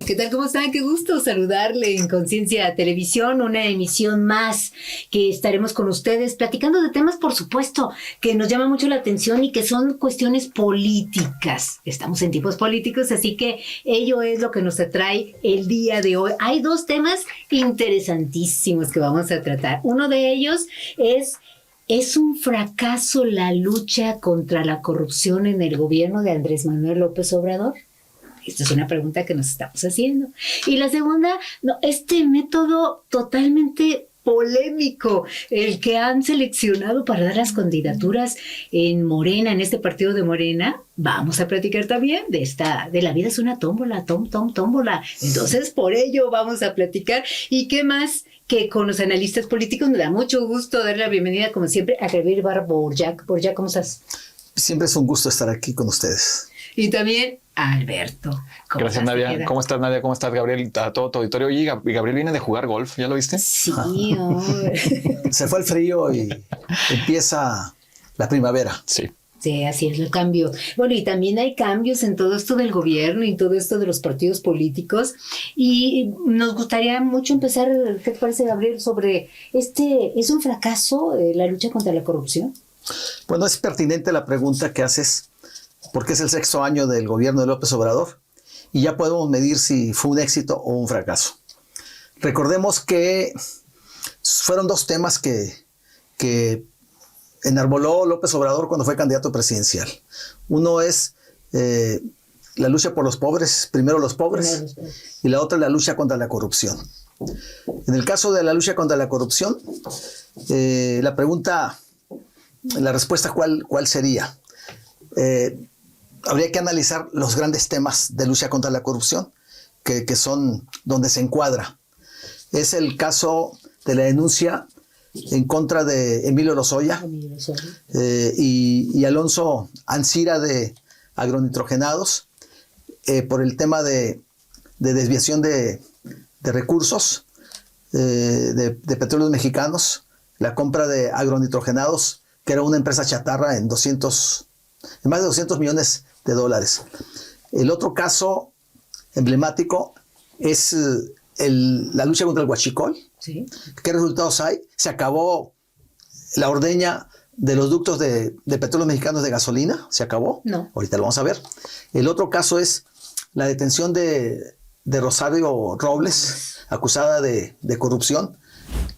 ¿Qué tal? ¿Cómo están? Qué gusto saludarle en Conciencia Televisión, una emisión más que estaremos con ustedes platicando de temas, por supuesto, que nos llaman mucho la atención y que son cuestiones políticas. Estamos en tiempos políticos, así que ello es lo que nos atrae el día de hoy. Hay dos temas interesantísimos que vamos a tratar. Uno de ellos ¿Es un fracaso la lucha contra la corrupción en el gobierno de Andrés Manuel López Obrador? Esta es una pregunta que nos estamos haciendo. Y la segunda, este método totalmente polémico, el que han seleccionado para dar las candidaturas en Morena, en este partido de Morena, vamos a platicar también de la vida es una tómbola, tómbola. Entonces, por ello vamos a platicar. ¿Y qué más? Que con los analistas políticos me da mucho gusto darle la bienvenida, como siempre, a Gabriel Ibarra Borja. Borja, ¿cómo estás? Siempre es un gusto estar aquí con ustedes. Y también a Alberto. Gracias, Nadia. ¿Cómo estás, Nadia? ¿Cómo estás, Gabriel? A todo tu auditorio. Oye, Gabriel viene de jugar golf, ¿ya lo viste? Sí, Se fue el frío y empieza la primavera. Sí. Sí, así es el cambio. Bueno, y también hay cambios en todo esto del gobierno y todo esto de los partidos políticos. Y nos gustaría mucho empezar, ¿qué te parece, Gabriel, sobre ¿es un fracaso la lucha contra la corrupción? Bueno, es pertinente la pregunta que haces, porque es el 6º año del gobierno de López Obrador y ya podemos medir si fue un éxito o un fracaso. Recordemos que fueron dos temas que enarboló López Obrador cuando fue candidato presidencial. Uno es la lucha por los pobres, primero los pobres, y la otra la lucha contra la corrupción. En el caso de la lucha contra la corrupción, la respuesta ¿cuál sería? Habría que analizar los grandes temas de lucha contra la corrupción, que son donde se encuadra. Es el caso de la denuncia en contra de Emilio Lozoya y Alonso Ancira de Agronitrogenados por el tema de desviación de recursos de petróleos mexicanos, la compra de Agronitrogenados, que era una empresa chatarra en más de 200 millones de dólares. El otro caso emblemático es la lucha contra el huachicol. Sí. ¿Qué resultados hay? Se acabó la ordeña de los ductos de petróleos mexicanos de gasolina. ¿Se acabó? No. Ahorita lo vamos a ver. El otro caso es la detención de Rosario Robles, acusada de corrupción,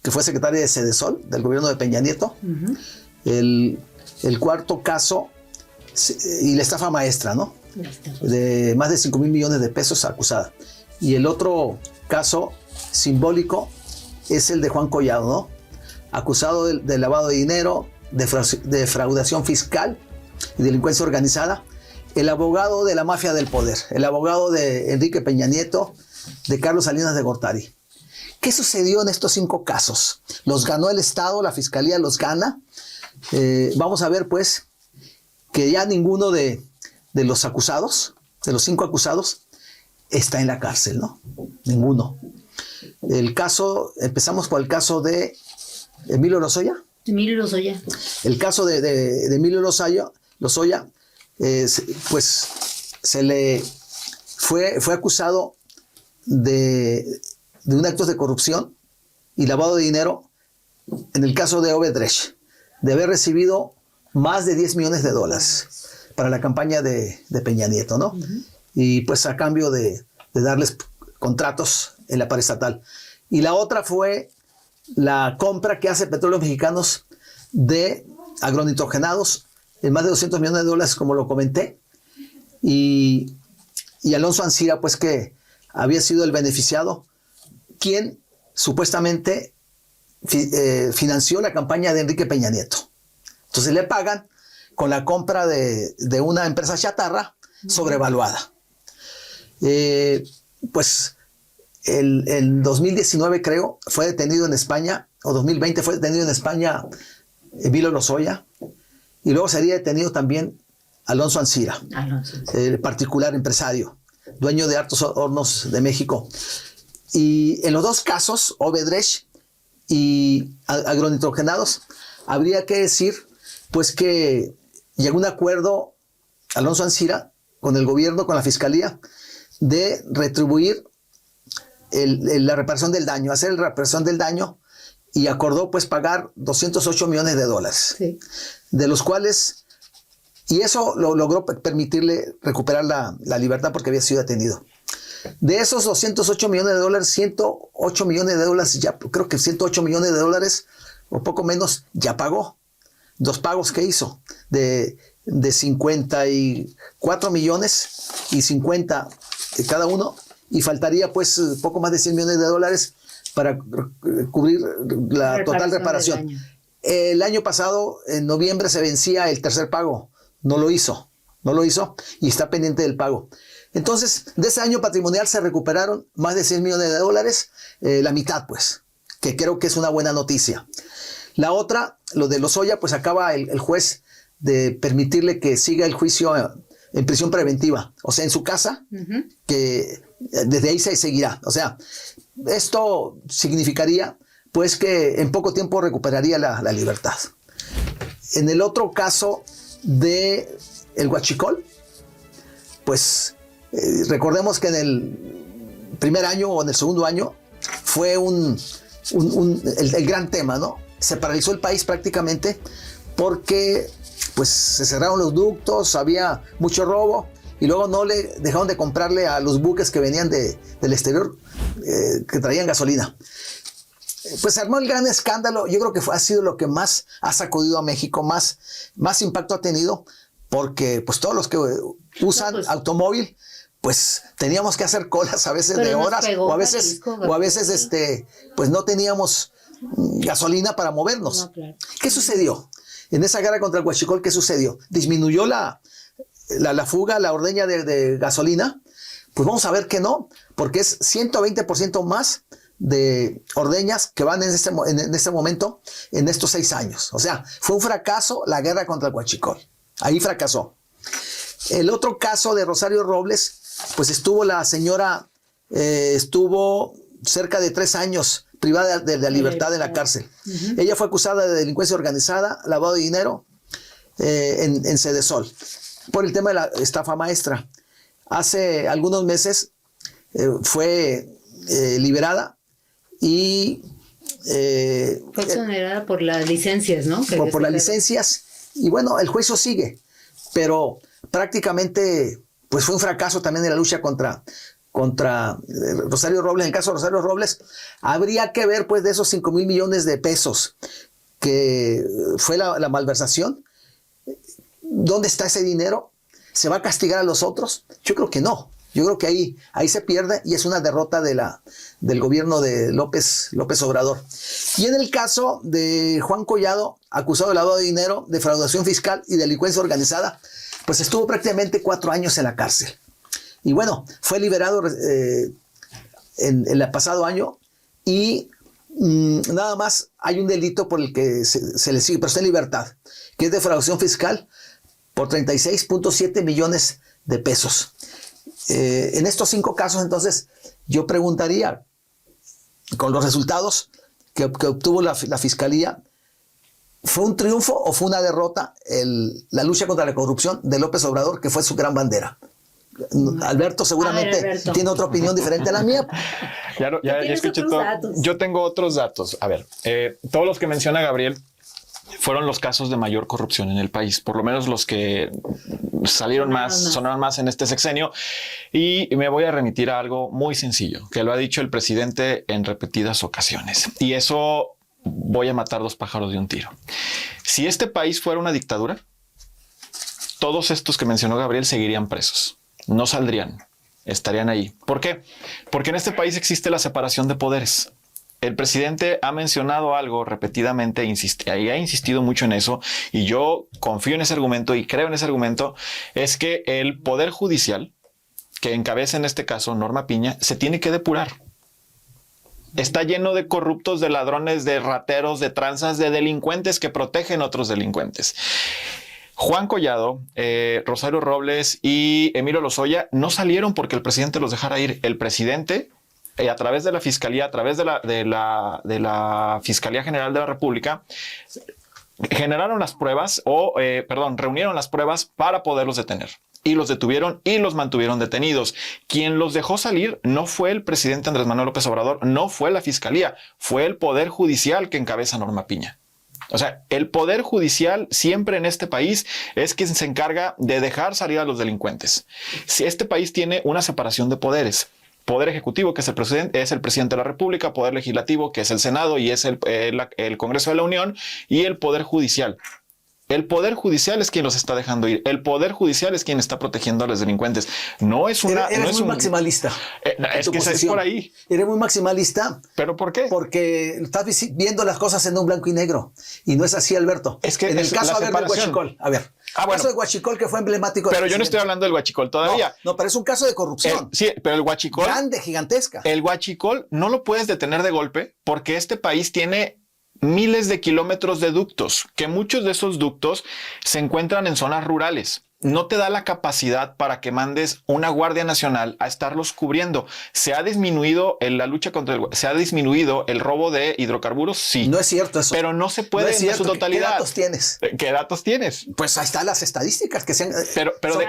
que fue secretaria de Sedesol, del gobierno de Peña Nieto. Uh-huh. El cuarto caso, y la estafa maestra, ¿no? De más de 5,000 millones de pesos acusada. Y el otro caso simbólico es el de Juan Collado, ¿no? Acusado de lavado de dinero, de defraudación fiscal y delincuencia organizada. El abogado de la mafia del poder, el abogado de Enrique Peña Nieto, de Carlos Salinas de Gortari. ¿Qué sucedió en estos 5 casos? Los ganó el Estado, la Fiscalía los gana. Vamos a ver, pues, que ya ninguno de los acusados, de los 5 acusados, está en la cárcel, ¿no? Ninguno. Empezamos por el caso de Emilio Lozoya. Emilio Lozoya. El caso de Emilio Lozoya, pues fue acusado de un acto de corrupción y lavado de dinero en el caso de Odebrecht, de haber recibido más de 10 millones de dólares para la campaña de Peña Nieto, ¿no? Uh-huh. Y pues a cambio de darles contratos en la paraestatal. Y la otra fue la compra que hace Petróleos Mexicanos de agronitrogenados en más de 200 millones de dólares, como lo comenté. Y Alonso Ancira, pues, que había sido el beneficiado, quien supuestamente financió la campaña de Enrique Peña Nieto. Entonces le pagan con la compra de una empresa chatarra sobrevaluada. Pues en 2019, creo, fue detenido en España, o 2020 fue detenido en España Emilio Lozoya, y luego sería detenido también Alonso Ancira, el particular empresario, dueño de Altos Hornos de México. Y en los dos casos, Odebrecht y agronitrogenados, habría que decir pues que llegó a un acuerdo Alonso Ancira con el gobierno, con la fiscalía, de retribuir la reparación del daño, hacer la reparación del daño, y acordó pues pagar $208 millones, sí, de los cuales, y eso lo logró permitirle recuperar la libertad porque había sido detenido. De esos $208 millones, 108 millones de dólares, ya creo que 108 millones de dólares o poco menos ya pagó. 2 pagos que hizo de 54 millones y 50 cada uno, y faltaría pues poco más de 100 millones de dólares para cubrir la total reparación. El año pasado, en noviembre, se vencía el tercer pago. No lo hizo y está pendiente del pago. Entonces, de ese año patrimonial se recuperaron más de 100 millones de dólares, la mitad pues, que creo que es una buena noticia. La otra, lo de Lozoya, pues acaba el juez de permitirle que siga el juicio en prisión preventiva, o sea, en su casa, que desde ahí se seguirá. O sea, esto significaría pues que en poco tiempo recuperaría la libertad. En el otro caso de el Huachicol, pues recordemos que en el primer año o en el segundo año fue el gran tema, ¿no? Se paralizó el país prácticamente porque pues se cerraron los ductos, había mucho robo, y luego no le dejaron de comprarle a los buques que venían del exterior, que traían gasolina. Pues se armó el gran escándalo. Yo creo que ha sido lo que más ha sacudido a México, más impacto ha tenido, porque pues todos los que usan automóvil, pues teníamos que hacer colas a veces de horas, o a veces pues no teníamos gasolina para movernos. No, claro. ¿Qué sucedió? En esa guerra contra el Huachicol, ¿qué sucedió? Disminuyó la fuga, la ordeña de gasolina. Pues vamos a ver que no, porque es 120% más de ordeñas que van en este momento, en estos 6 años. O sea, fue un fracaso la guerra contra el Huachicol. Ahí fracasó. El otro caso de Rosario Robles, pues estuvo la señora, estuvo cerca de 3 años privada de la libertad en la cárcel. Ella fue acusada de delincuencia organizada, lavado de dinero, en Sedesol, por el tema de la estafa maestra. Hace algunos meses fue liberada y fue exonerada por las licencias, ¿no? Por las licencias, y bueno, el juicio sigue, pero prácticamente pues fue un fracaso también en la lucha contra Rosario Robles. En el caso de Rosario Robles, habría que ver pues de esos 5,000 millones de pesos que fue la malversación, ¿dónde está ese dinero? ¿Se va a castigar a los otros? Yo creo que no. Yo creo que ahí se pierde, y es una derrota del gobierno de López Obrador. Y en el caso de Juan Collado, acusado de lavado de dinero, defraudación fiscal y delincuencia organizada, pues estuvo prácticamente 4 años en la cárcel. Y bueno, fue liberado en el pasado año, y nada más hay un delito por el que se le sigue, pero está en libertad, que es defraudación fiscal por 36.7 millones de pesos. En estos 5 casos, entonces, yo preguntaría, con los resultados que obtuvo la Fiscalía, ¿fue un triunfo o fue una derrota la lucha contra la corrupción de López Obrador, que fue su gran bandera? Alberto seguramente tiene otra opinión diferente a la mía. Ya escuché todo. Yo tengo otros datos. A ver, todos los que menciona Gabriel fueron los casos de mayor corrupción en el país, por lo menos los que sonaron más en este sexenio. Y me voy a remitir a algo muy sencillo, que lo ha dicho el presidente en repetidas ocasiones. Y eso voy a matar 2 pájaros de un tiro. Si este país fuera una dictadura, todos estos que mencionó Gabriel seguirían presos. No saldrían, estarían ahí. ¿Por qué? Porque en este país existe la separación de poderes. El presidente ha mencionado algo repetidamente y ha insistido mucho en eso, y yo confío en ese argumento y creo en ese argumento, es que el Poder Judicial, que encabeza en este caso Norma Piña, se tiene que depurar. Está lleno de corruptos, de ladrones, de rateros, de tranzas, de delincuentes que protegen a otros delincuentes. Juan Collado, Rosario Robles y Emilio Lozoya no salieron porque el presidente los dejara ir. El presidente, a través de la Fiscalía, a través de la Fiscalía General de la República, generaron las pruebas reunieron las pruebas para poderlos detener. Y los detuvieron y los mantuvieron detenidos. Quien los dejó salir no fue el presidente Andrés Manuel López Obrador, no fue la fiscalía, fue el Poder Judicial que encabeza Norma Piña. O sea, el Poder Judicial siempre en este país es quien se encarga de dejar salir a los delincuentes. Si este país tiene una separación de poderes, Poder Ejecutivo, que es el presidente de la República, Poder Legislativo, que es el Senado y es el Congreso de la Unión, y el Poder Judicial. El Poder Judicial es quien los está dejando ir. El Poder Judicial es quien está protegiendo a los delincuentes. No es una... Eres muy maximalista. Es que es por ahí. Eres muy maximalista. ¿Pero por qué? Porque estás viendo las cosas en un blanco y negro. Y no es así, Alberto. Es que en el caso del Huachicol. A ver. Bueno. El caso de Huachicol, que fue emblemático. Pero yo no estoy hablando del Huachicol todavía. No, pero es un caso de corrupción. Sí, pero el Huachicol... Grande, gigantesca. El Huachicol no lo puedes detener de golpe porque este país tiene miles de kilómetros de ductos, que muchos de esos ductos se encuentran en zonas rurales. No te da la capacidad para que mandes una Guardia Nacional a estarlos cubriendo. Se ha disminuido se ha disminuido el robo de hidrocarburos, sí. No es cierto eso. Pero no se puede en su totalidad. ¿Qué datos tienes? ¿Qué datos tienes? Pues ahí están las estadísticas que son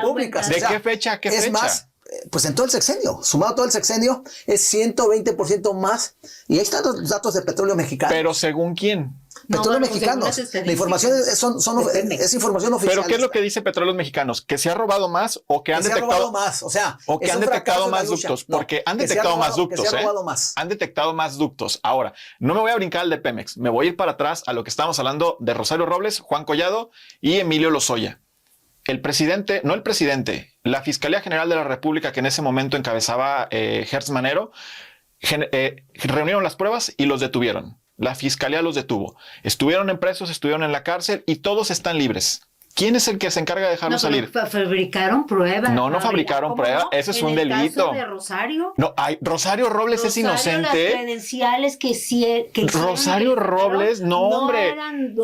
públicas. ¿De qué fecha a qué fecha? Es más, pues en todo el sexenio, sumado todo el sexenio, es 120% más. Y ahí están los datos de Petróleo Mexicano. ¿Pero según quién? Petróleos Mexicanos. La información es información oficial. ¿Pero qué es lo que dice Petróleos Mexicanos? ¿Que se ha robado más o que han detectado se ha robado más? O que han detectado más ductos. Porque han detectado más ductos. Que se ha robado más. Han detectado más ductos. Ahora, no me voy a brincar al de Pemex. Me voy a ir para atrás a lo que estábamos hablando de Rosario Robles, Juan Collado y Emilio Lozoya. La Fiscalía General de la República, que en ese momento encabezaba Gertz Manero, reunieron las pruebas y los detuvieron. La Fiscalía los detuvo. Estuvieron presos, estuvieron en la cárcel y todos están libres. ¿Quién es el que se encarga de dejarlos salir? Fabricaron pruebas. No fabricaron pruebas. No? Eso es un delito. ¿En el caso de Rosario? No, Rosario Robles es inocente. Las credenciales que Rosario Robles, hombre.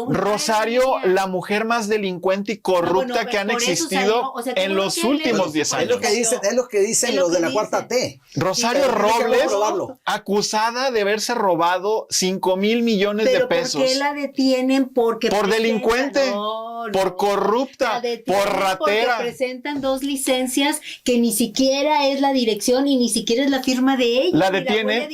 Rosario, la mujer más delincuente y corrupta que han existido en los últimos 10 años. Es lo que dicen los de la Cuarta T. Rosario Robles, acusada de haberse robado 5,000 millones de pesos. ¿Por qué la detienen? Por delincuente. Por corrupta, por ratera. Porque presentan 2 licencias que ni siquiera es la dirección y ni siquiera es la firma de ella. La detienen,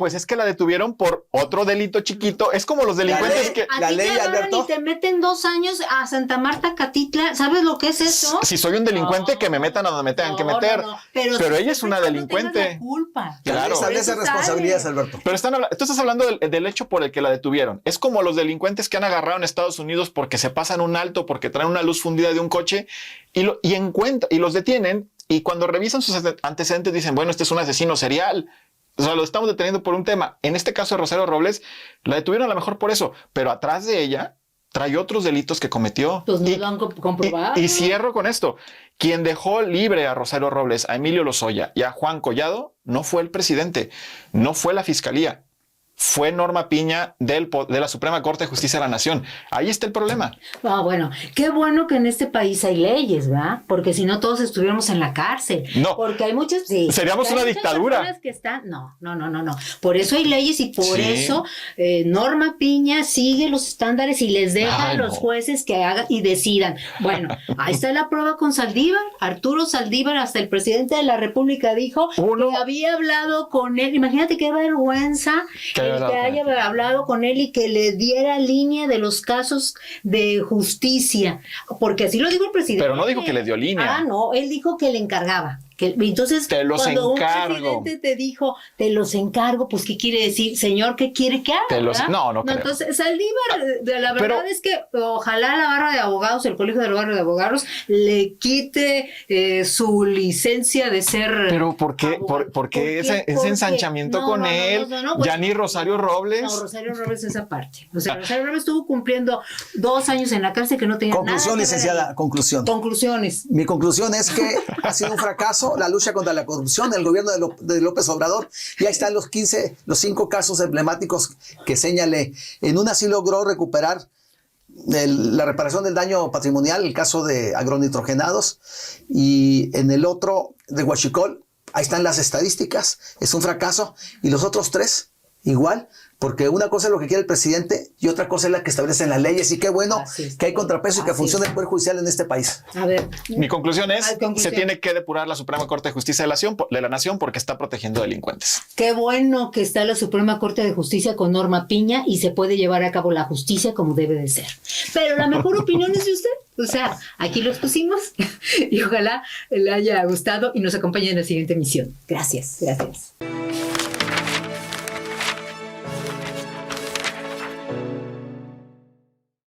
pues es que la detuvieron por otro delito chiquito. Es como los delincuentes que... La ley, Alberto. Y te meten 2 años a Santa Marta, Catitla. ¿Sabes lo que es eso? Si soy un delincuente, que me metan a donde me tengan que meter. Pero ella es una delincuente. La culpa. Claro. Establece responsabilidades, Alberto. Pero tú estás hablando del hecho por el que la detuvieron. Es como los delincuentes que han agarrado en Estados Unidos porque se pasan un alto, porque traen una luz fundida de un coche y los detienen, y cuando revisan sus antecedentes dicen, bueno, este es un asesino serial. O sea, lo estamos deteniendo por un tema. En este caso de Rosario Robles, la detuvieron a lo mejor por eso, pero atrás de ella trae otros delitos que cometió. Pues no lo han comprobado. Y cierro con esto. Quien dejó libre a Rosario Robles, a Emilio Lozoya y a Juan Collado no fue el presidente, no fue la fiscalía. Fue Norma Piña de la Suprema Corte de Justicia de la Nación. Ahí está el problema. Bueno, qué bueno que en este país hay leyes, ¿va? Porque si no todos estuviéramos en la cárcel. No. Porque hay muchas... Sí, seríamos una dictadura. Que están, no. Por eso hay leyes y por eso Norma Piña sigue los estándares y les deja a los jueces que hagan y decidan. Bueno, ahí está la prueba con Saldívar. Arturo Saldívar, hasta el presidente de la República dijo que había hablado con él. Imagínate qué vergüenza que haya hablado con él y que le diera línea de los casos de justicia, porque así lo dijo el presidente. Pero no dijo que le dio línea. No, él dijo que le encargaba. Entonces, cuando un presidente te dijo, te los encargo, pues ¿qué quiere decir? Señor, ¿qué quiere que haga? No creo. Entonces, Saldívar, la verdad es que ojalá la barra de abogados, el colegio de la barra de abogados, le quite su licencia de ser... Pero ¿por qué ese ensanchamiento con él? Pues, ya ni Rosario Robles. No, Rosario Robles es aparte. O sea, Rosario Robles estuvo cumpliendo 2 años en la cárcel que no tenía nada. Conclusión, licenciada, conclusión. Conclusiones. Mi conclusión es que ha sido un fracaso la lucha contra la corrupción del gobierno de López Obrador, y ahí están los 5 casos emblemáticos que señalé. En una sí logró recuperar la reparación del daño patrimonial, el caso de agronitrogenados, y en el otro de Huachicol, ahí están las estadísticas, es un fracaso, y los otros 3 igual Porque una cosa es lo que quiere el presidente y otra cosa es la que establecen las leyes. Y qué bueno que hay contrapeso y que funcione el Poder Judicial en este país. A ver. Mi conclusión es, se tiene que depurar la Suprema Corte de Justicia de la Nación porque está protegiendo delincuentes. Qué bueno que está la Suprema Corte de Justicia con Norma Piña y se puede llevar a cabo la justicia como debe de ser. Pero la mejor opinión es de usted. O sea, aquí lo expusimos y ojalá le haya gustado y nos acompañe en la siguiente emisión. Gracias.